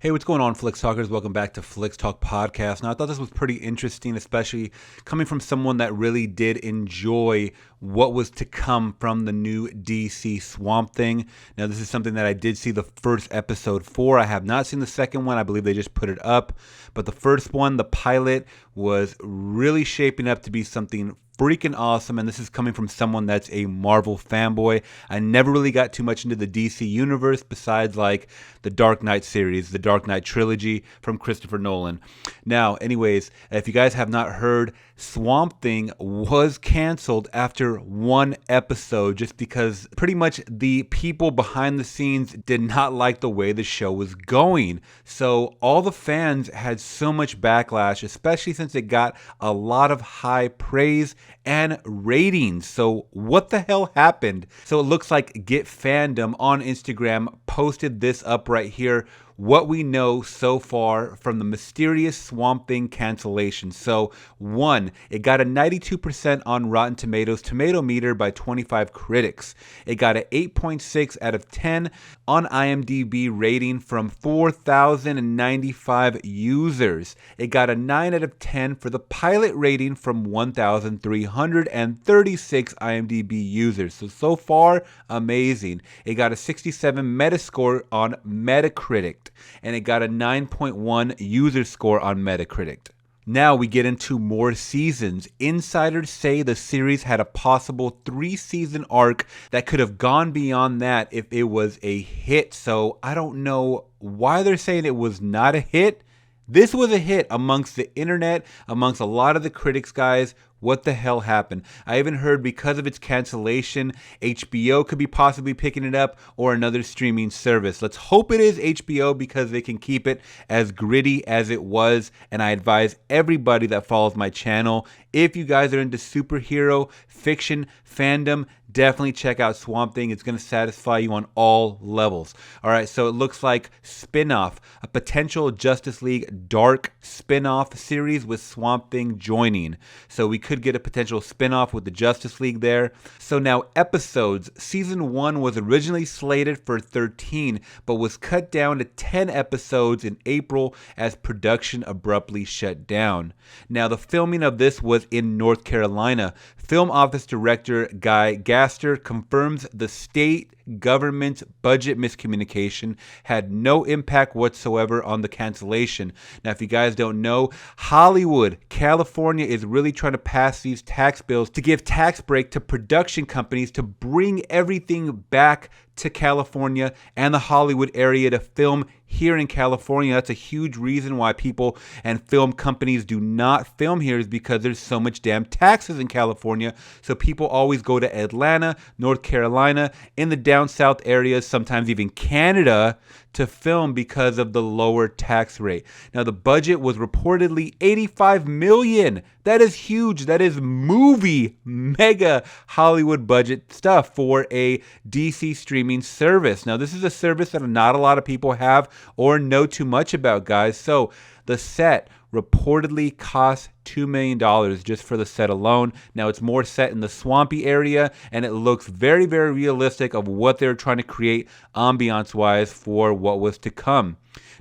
Hey, what's going on, Flix Talkers? Welcome back to Flix Talk Podcast. Now, I thought this was pretty interesting, especially coming from someone that really did enjoy what was to come from the new DC Swamp Thing. Now, this is something that I did see the first episode for. I have not seen the second one. I believe they just put it up. But the first one, the pilot, was really shaping up to be something freaking awesome, and this is coming from someone that's a Marvel fanboy. I never really got too much into the DC universe besides like the Dark Knight series, the Dark Knight trilogy from Christopher Nolan. Now, anyways, if you guys have not heard, Swamp Thing was canceled after one episode just because pretty much the people behind the scenes did not like the way the show was going. So all the fans had so much backlash, especially since it got a lot of high praise and ratings. So what the hell happened? So it looks like Get Fandom on Instagram posted this up right here. What we know so far from the mysterious Swamp Thing cancellation. So, one, it got a 92% on Rotten Tomatoes tomato meter by 25 critics. It got an 8.6 out of 10 on IMDb rating from 4,095 users. It got a 9 out of 10 for the pilot rating from 1,336 IMDb users. So far, amazing. It got a 67 Metascore on Metacritic, and it got a 9.1 user score on Metacritic. Now we get into more seasons. Insiders say the series had a possible 3-season arc that could have gone beyond that if it was a hit. So I don't know why they're saying it was not a hit. This was a hit amongst the internet, amongst a lot of the critics, guys. What the hell happened? I even heard because of its cancellation, HBO could be possibly picking it up or another streaming service. Let's hope it is HBO because they can keep it as gritty as it was. And I advise everybody that follows my channel, if you guys are into superhero, fiction, fandom, definitely check out Swamp Thing. It's going to satisfy you on all levels. All right, so it looks like spin-off, a potential Justice League Dark spin-off series with Swamp Thing joining. So we could get a potential spin-off with the Justice League there. So now episodes. Season 1 was originally slated for 13, but was cut down to 10 episodes in April as production abruptly shut down. Now the filming of this was in North Carolina. Film Office Director Guy Gaster confirms the state government's budget miscommunication had no impact whatsoever on the cancellation. Now, if you guys don't know, Hollywood, California is really trying to pass these tax bills to give tax break to production companies to bring everything back to California and the Hollywood area to film here in California. That's a huge reason why people and film companies do not film here, is because there's so much damn taxes in California. So people always go to Atlanta, North Carolina, in the down south areas, sometimes even Canada, to film because of the lower tax rate. Now the budget was reportedly $85 million. That is huge. That is movie mega Hollywood budget stuff for a DC streaming service. Now this is a service that not a lot of people have or know too much about, guys. So the set reportedly cost $2 million just for the set alone. Now it's more set in the swampy area, and it looks very, very realistic of what they're trying to create ambiance-wise for what was to come.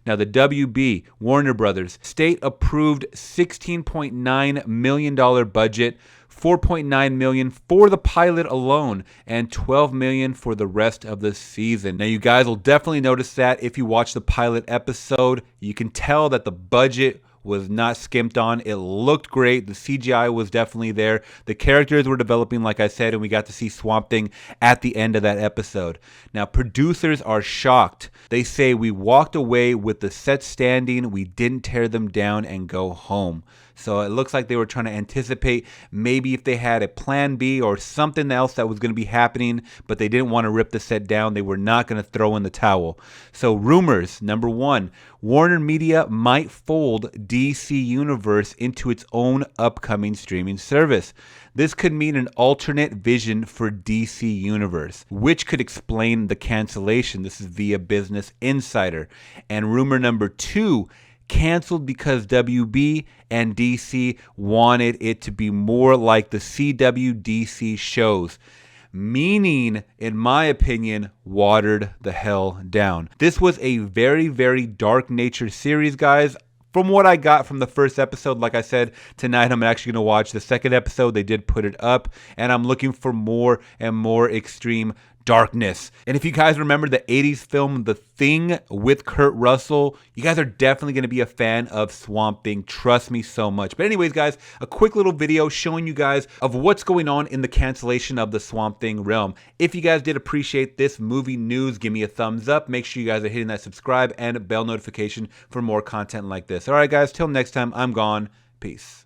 Now the WB, Warner Brothers, state-approved $16.9 million budget, $4.9 million for the pilot alone, and $12 million for the rest of the season. Now you guys will definitely notice that if you watch the pilot episode. You can tell that the budget was not skimped on. It looked great. The CGI was definitely there. The characters were developing, like I said, and we got to see Swamp Thing at the end of that episode. Now, producers are shocked. They say, we walked away with the set standing. We didn't tear them down and go home. So it looks like they were trying to anticipate maybe if they had a plan B or something else that was going to be happening, but they didn't want to rip the set down. They were not going to throw in the towel. So rumors, number one, Warner Media might fold DC Universe into its own upcoming streaming service. This could mean an alternate vision for DC Universe, which could explain the cancellation. This is via Business Insider. And rumor number two, canceled because WB and DC wanted it to be more like the CW DC shows. meaning, in my opinion, watered the hell down. This was a very, very dark nature series, guys. From what I got from the first episode, like I said, tonight I'm actually going to watch the second episode. They did put it up, and I'm looking for more and more extreme darkness. And if you guys remember the 80s film The Thing with Kurt Russell, you guys are definitely going to be a fan of Swamp Thing. Trust me so much. But anyways, guys, a quick little video showing you guys of what's going on in the cancellation of the Swamp Thing realm. If you guys did appreciate this movie news, give me a thumbs up. Make sure you guys are hitting that subscribe and bell notification for more content like this. All right, guys, till next time, I'm gone. Peace.